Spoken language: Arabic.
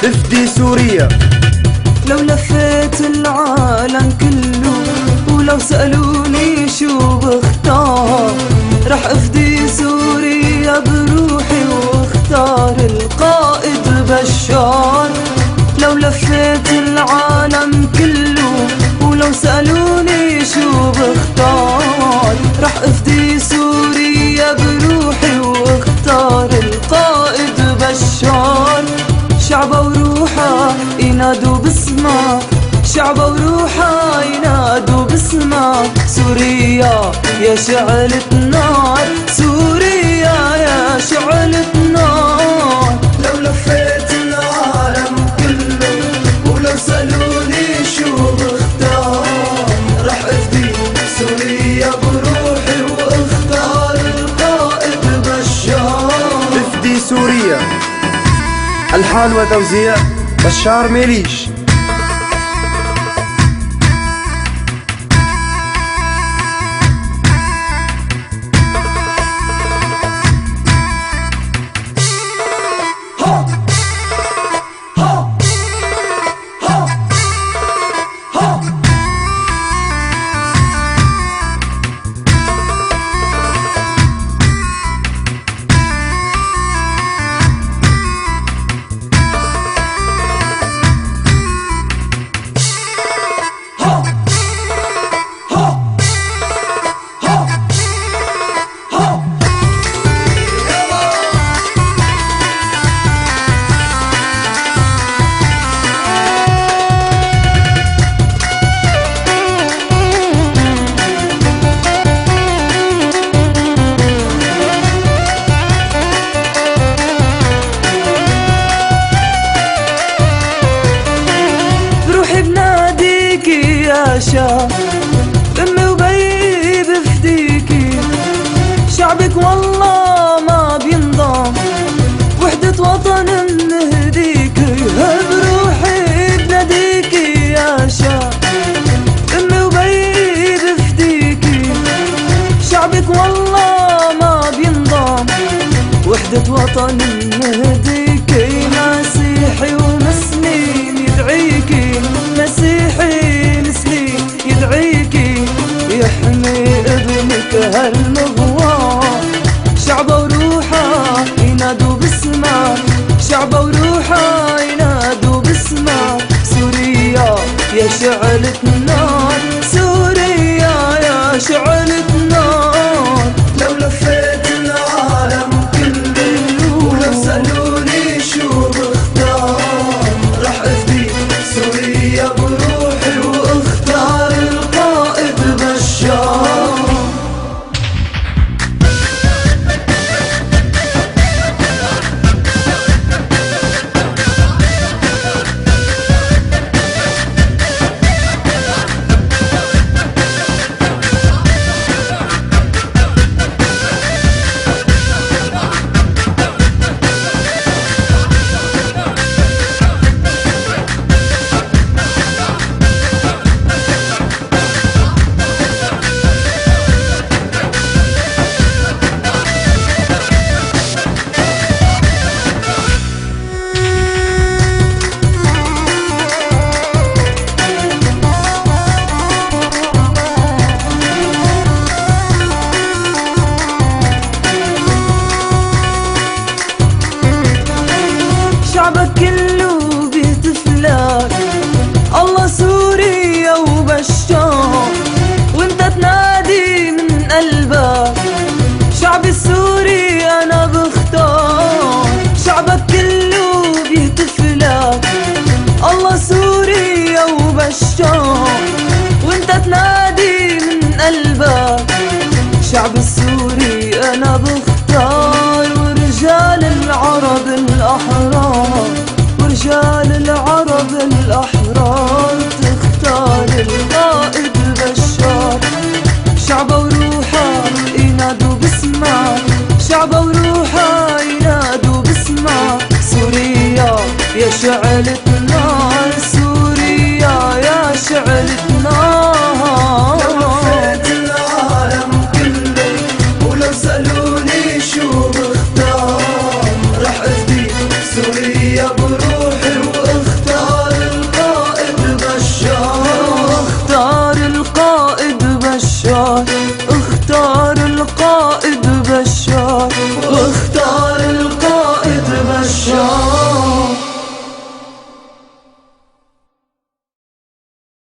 افدي سوريا. لو لفيت العالم كله ولو سألوني شو بختار، رح افدي سوريا بروحي واختار القائد بشار. لو لفيت العالم كله ولو سألوني شو بختار، رح افدي سوريا بروحي واختار القائد بشار. شعبه وروحه ينادوا باسمك، شعبه وروحه ينادوا باسمك. سوريا يا شعلة نار، سوريا يا شعلة نار. لو لفيت العالم كله ولو سألوني شو بختار، رح افدي سوريا بروحي واختار القائد بشار. افدي سوريا. ألحان وتوزيع بشار ميليش. أمي وبي بفديكي، شعبك والله ما بينضام، وحدة وطن بنهديكي، بروحي بناديكي يا شاب. أمي وبي بفديكي، شعبك والله ما بينضام، وحدة وطن بنهديكي. مسيحي ومسلم يدعيكي، مسيحي يدعيكي يحمي ابنك هالمغوار. شعبه وروحه ينادوا باسمك، شعبه وروحه ينادوا باسمك. سوريا يا شعلة نار، سوريا يا شعلة نار. لو لفيت العالم كله ولو سألوني شو بختار، رح افدي سوريا بروحي واختار القائد بشار. شعبك كله بيهتفلك، الله سوريا وبشار، وانت تنادي من قلبك. شعبي السوري انا بختار، شعبك كله بيهتفلك، الله سوريا وبشار، وانت تنادي من قلبك. شعب السوري انا بختار، ورجال العرب الأحرار، ورجال العرب الأحرار تختار القائد بشار. شعبه وروحه ينادوا باسمك، شعبه وروحه ينادوا باسمك. سوريا يا شعلة نار.